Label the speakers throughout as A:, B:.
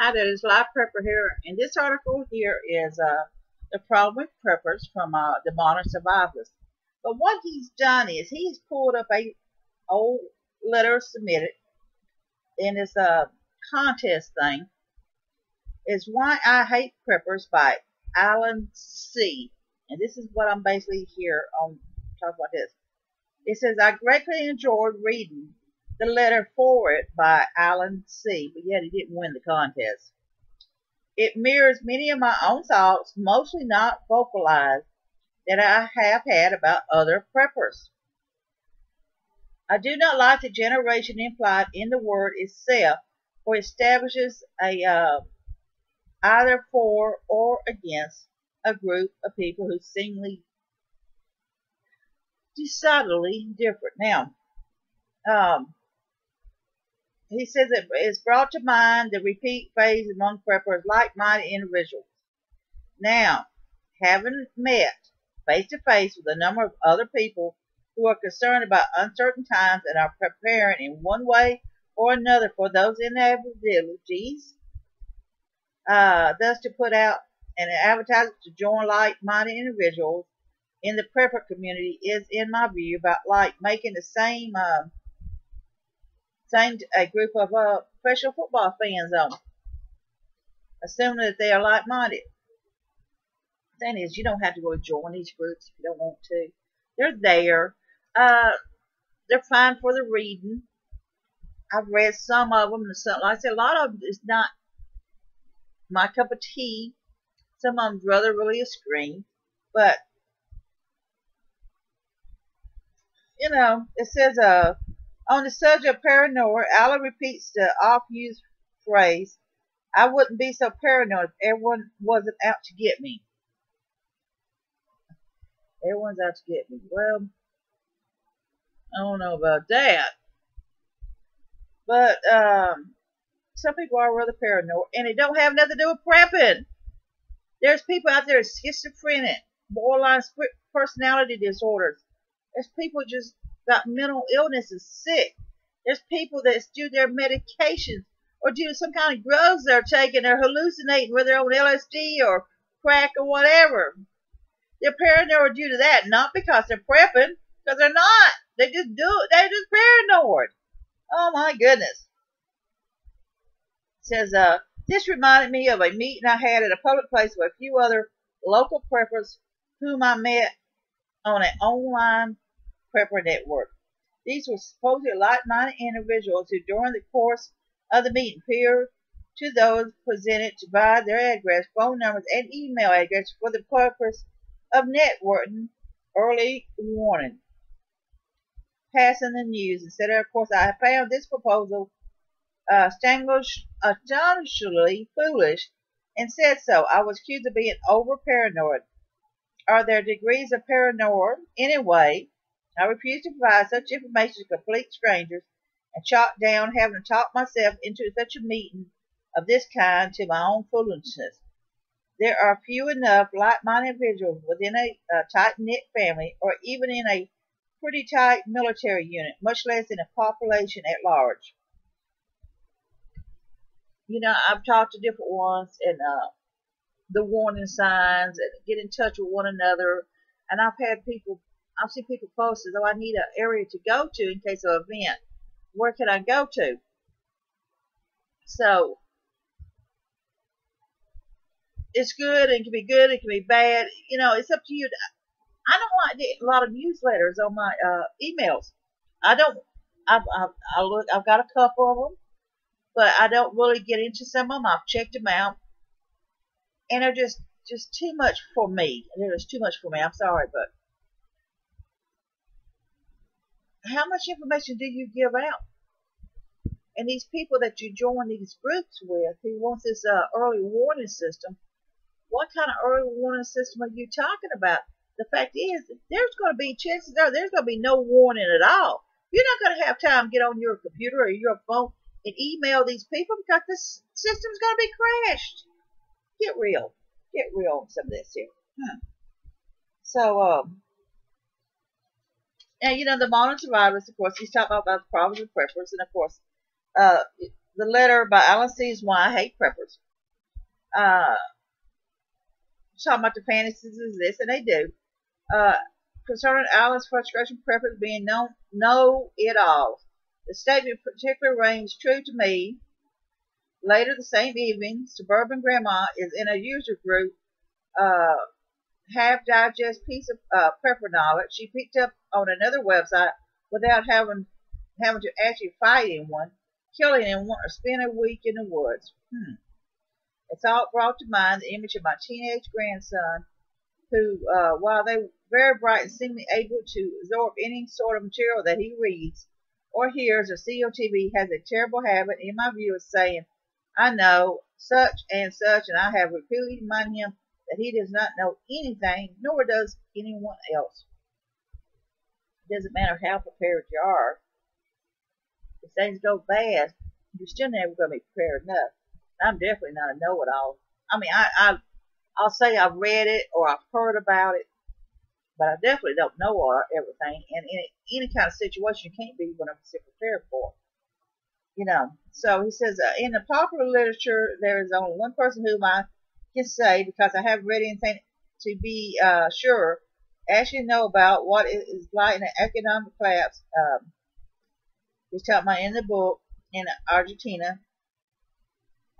A: Hi there, this live prepper here. And this article here is the problem with preppers from the modern survivalists. But what he's done is he's pulled up a old letter submitted in this contest thing. Is Why I Hate Preppers by Alan C. And this is what I'm basically here on talk about this. It says I greatly enjoyed reading the letter forward by Alan C. But yet he didn't win the contest. It mirrors many of my own thoughts, mostly not vocalized, that I have had about other preppers. I do not like the generation implied in the word itself, for it establishes a either for or against a group of people who seemingly decidedly different. Now, he says it is brought to mind the repeat phase among preppers, like-minded individuals. Now, having met face to face with a number of other people who are concerned about uncertain times and are preparing in one way or another for those inevitabilities, thus to put out an advertisement to join like-minded individuals in the prepper community is, in my view, about like making the same a group of professional football fans on, assuming that they are like-minded. The thing is, you don't have to go join these groups if you don't want to. They're there. They're fine for the reading. I've read some of them, and some, like I said, a lot of them is not my cup of tea. Some of them's rather really a scream, but it says on the subject of paranoia, Alan repeats the oft-used phrase, I wouldn't be so paranoid if everyone wasn't out to get me. Everyone's out to get me. Well, I don't know about that. But some people are rather paranoid, and it don't have nothing to do with prepping. There's people out there schizophrenic, borderline personality disorders. There's people just got mental illness and sick. There's people that do their medications or do some kind of drugs they're taking. They're hallucinating, whether they're on LSD or crack or whatever. They're paranoid due to that, not because they're prepping, because they're not. They just do it. They're just paranoid. Oh my goodness. It says, this reminded me of a meeting I had at a public place with a few other local preppers whom I met on an online prepper network. These were supposedly like-minded individuals who, during the course of the meeting, appeared to those presented to provide their address, phone numbers, and email address for the purpose of networking, early warning, passing the news, etc. Of course, I found this proposal astonishingly foolish and said so. I was accused of being over-paranoid. Are there degrees of paranoia? Anyway, I refuse to provide such information to complete strangers and chalk down having to talk myself into such a meeting of this kind to my own foolishness. There are few enough like-minded individuals within a tight-knit family or even in a pretty tight military unit, much less in a population at large. I've talked to different ones and the warning signs and get in touch with one another. And I've seen people post as though I need an area to go to in case of an event. Where can I go to? So it's good and it can be good, it can be bad. It's up to you. I don't like getting a lot of newsletters on my emails. I don't. I've got a couple of them, but I don't really get into some of them. I've checked them out, and they're just too much for me. They're just too much for me. I'm sorry, but how much information do you give out? And these people that you join these groups with, who wants this early warning system, what kind of early warning system are you talking about? The fact is, there's going to be chances there's going to be no warning at all. You're not going to have time to get on your computer or your phone and email these people because the system's going to be crashed. Get real on some of this here. So, and the modern survivors, of course, he's talking about the problems with preppers, and of course, the letter by Alan C's Why I Hate Preppers. Uh, talking about the fantasies of this, and they do. Uh, concerning Alan's frustration with preppers being know-it-alls. The statement particularly rings true to me. Later the same evening, suburban grandma is in a user group, uh, half-digest piece of prepper knowledge she picked up on another website without having to actually fight anyone, killing anyone, or spend a week in the woods. It's all brought to mind the image of my teenage grandson, who, while they were very bright and seemingly able to absorb any sort of material that he reads or hears or sees on TV, has a terrible habit, in my view, of saying, I know such, and I have repeatedly reminded him that he does not know anything, nor does anyone else. It doesn't matter how prepared you are. If things go bad, you're still never going to be prepared enough. I'm definitely not a know-it-all. I mean, I'll say I've read it or I've heard about it, but I definitely don't know everything. And in any kind of situation, you can't be 100% prepared for. So he says, in the popular literature, there is only one person whom I can say, because I haven't read anything to be sure, actually know about what it is like in an economic collapse. He's talking about in the book in Argentina.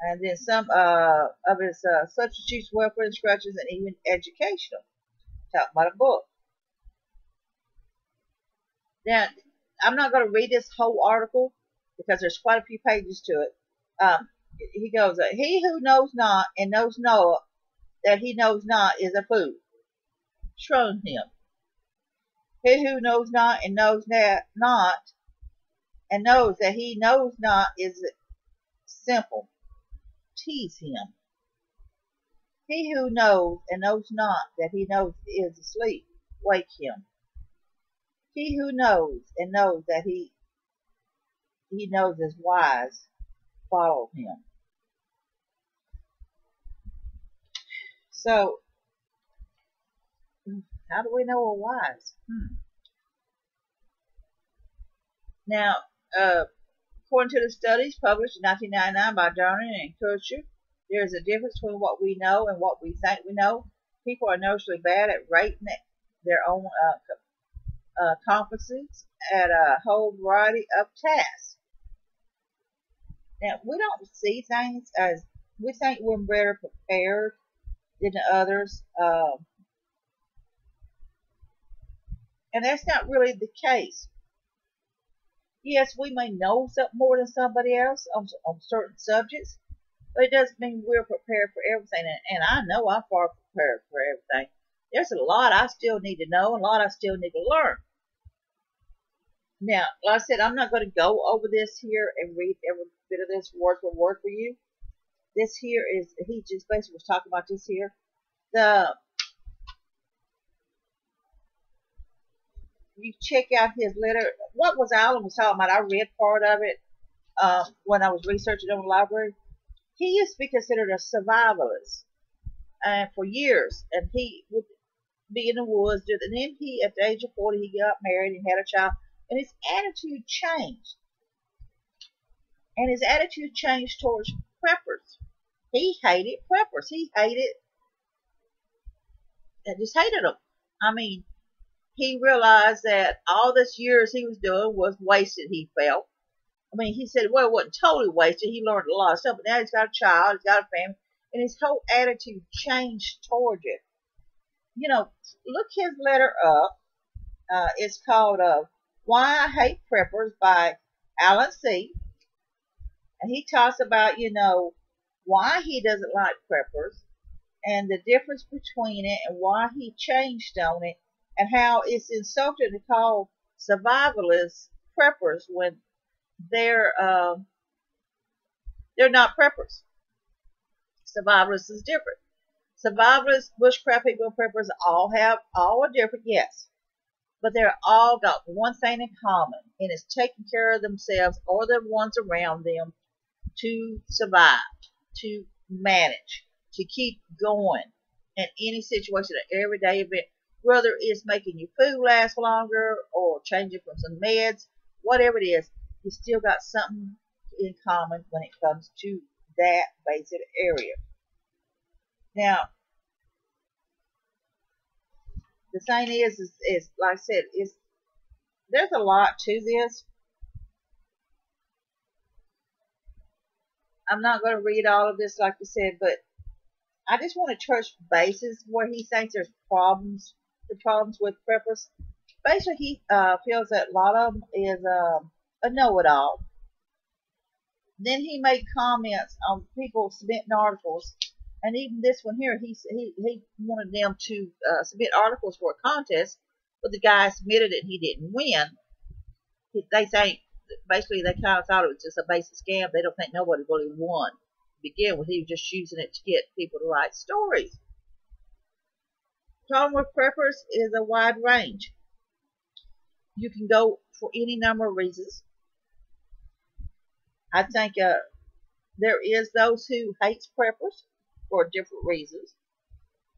A: And then some of his substance use, welfare instructions, and even educational. Talking about a book. Now, I'm not going to read this whole article because there's quite a few pages to it. He goes, he who knows not and knows not that he knows not is a fool. Shun him. He who knows not and knows not and knows that he knows not is simple. Tease him. He who knows and knows not that he knows is asleep. Wake him. He who knows and knows that he knows is wise. Follow him. So, how do we know we're wise? Now, according to the studies published in 1999 by Darwin and Kircher, there is a difference between what we know and what we think we know. People are noticeably bad at rating their own competencies at a whole variety of tasks. Now, we don't see things as we think we're better prepared than the others, and that's not really the case. Yes, we may know something more than somebody else on certain subjects, but it doesn't mean we're prepared for everything. And I know I'm far prepared for everything. There's a lot I still need to know and a lot I still need to learn. Now, like I said, I'm not going to go over this here and read every bit of this word for word for you. This here is, he just basically was talking about this here. You check out his letter. What was Alan was talking about? I read part of it when I was researching on the library. He used to be considered a survivalist for years, and he would be in the woods. And then at the age of 40, he got married and had a child, and his attitude changed. And his attitude changed towards preppers. He hated preppers. He just hated them. I mean, he realized that all this years he was doing was wasted, he felt. I mean, he said, well, it wasn't totally wasted. He learned a lot of stuff, but now he's got a child, he's got a family, and his whole attitude changed towards it. Look his letter up. It's called Why I Hate Preppers by Alan C. And he talks about, why he doesn't like preppers and the difference between it and why he changed on it and how it's insulting to call survivalists preppers when they're not preppers. Survivalists is different. Survivalists, bushcraft people, and preppers all are different, yes. But they're all got one thing in common, and it's taking care of themselves or the ones around them to survive, to manage, to keep going in any situation, an everyday event, whether it's making your food last longer or changing from some meds, whatever it is, you still got something in common when it comes to that basic area. Now, the thing is like I said, there's a lot to this. I'm not going to read all of this, like I said, but I just want to touch bases where he thinks there's problems, the problems with preppers. Basically, he feels that a lot of them is a know-it-all. Then he made comments on people submitting articles, and even this one here, he wanted them to submit articles for a contest, but the guy submitted it and he didn't win. They think basically they kind of thought it was just a basic scam. They don't think nobody really won to begin with. He was just using it to get people to write stories. Problem with preppers is a wide range. You can go for any number of reasons. I think there is those who hates preppers for different reasons.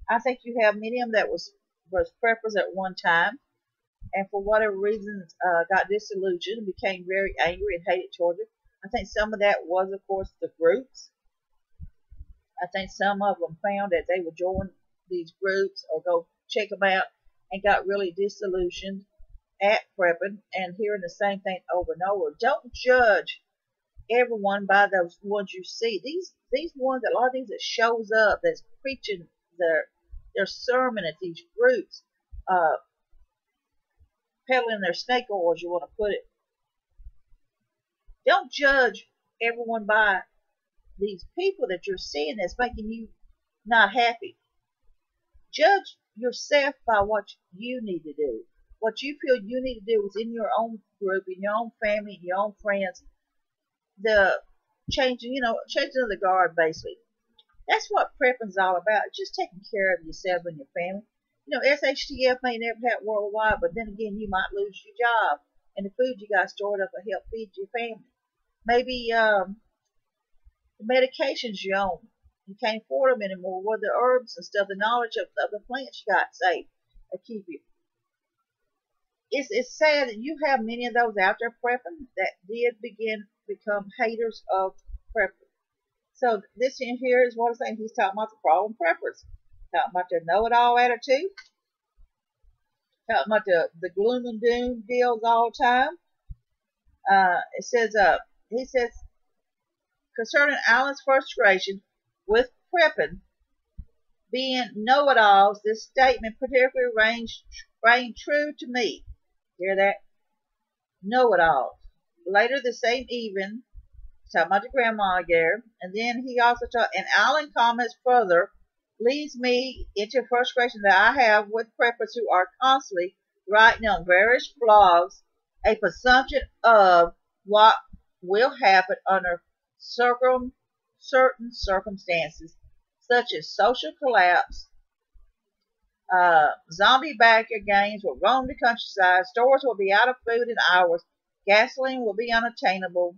A: I think you have many of them that was preppers at one time, and for whatever reasons got disillusioned and became very angry and hated towards it. I think some of that was, of course, the groups. I think some of them found that they would join these groups or go check them out and got really disillusioned at prepping and hearing the same thing over and over. Don't judge everyone by those ones you see. These ones, a lot of these that shows up, that's preaching their sermon at these groups, peddling their snake oil, as you want to put it. Don't judge everyone by these people that you're seeing that's making you not happy. Judge yourself by what you need to do. What you feel you need to do within your own group, in your own family, in your own friends. The changing of the guard, basically. That's what prepping's all about. It's just taking care of yourself and your family. SHTF may never happen worldwide, but then again, you might lose your job, and the food you got stored up will help feed your family. Maybe the medications you own, you can't afford them anymore. Well, the herbs and stuff, the knowledge of the plants you got saved, will keep you. It's sad that you have many of those out there prepping that did become haters of prepping. So this in here is what I'm saying. He's talking about the problem preppers. Talking about their know-it-all attitude. Talking about the gloom and doom deals all the time. He says, concerning Alan's frustration with prepping being know-it-alls, this statement particularly rang true to me. Hear that? Know-it-alls. Later the same evening, talking about the grandma there, and then he also and Alan comments further, leads me into frustration that I have with preppers who are constantly writing on various blogs a presumption of what will happen under certain circumstances, such as social collapse, zombie backer gangs will roam the countryside, stores will be out of food in hours, gasoline will be unattainable,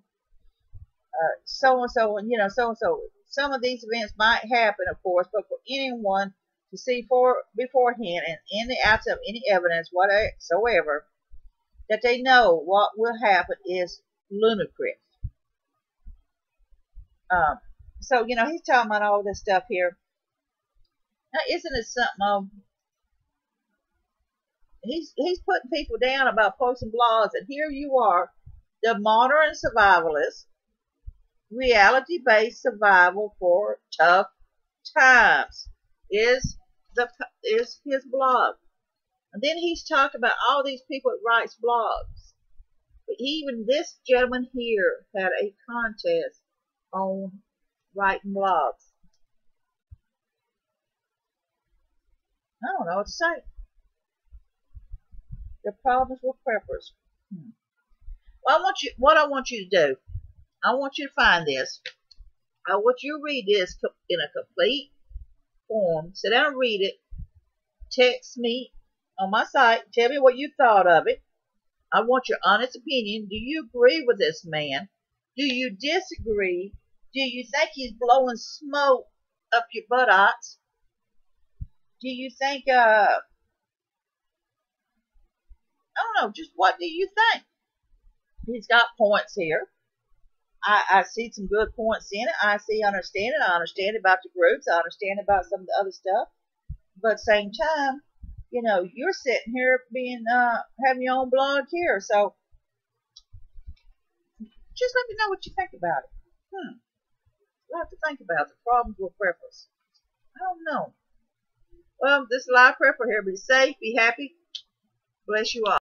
A: so and so, so. Some of these events might happen, of course, but for anyone to see beforehand and in the absence of any evidence whatsoever that they know what will happen is ludicrous. So he's talking about all this stuff here. Now, isn't it something? He's putting people down about posting blogs, and here you are, the modern survivalist, reality-based survival for tough times is his blog. And then he's talked about all these people that writes blogs. But even this gentleman here had a contest on writing blogs. I don't know what to say. The problems with preppers. Well, what I want you to do, I want you to find this. I want you to read this in a complete form. Sit down and read it. Text me on my site. Tell me what you thought of it. I want your honest opinion. Do you agree with this man? Do you disagree? Do you think he's blowing smoke up your buttocks? Do you think, I don't know, just what do you think? He's got points here. I see some good points in it. I understand it. I understand about the groups. I understand about some of the other stuff. But at the same time, you're sitting here being having your own blog here. So just let me know what you think about it. We'll have to think about the problems with preference. I don't know. Well, this is live prepper here. Be safe, be happy. Bless you all.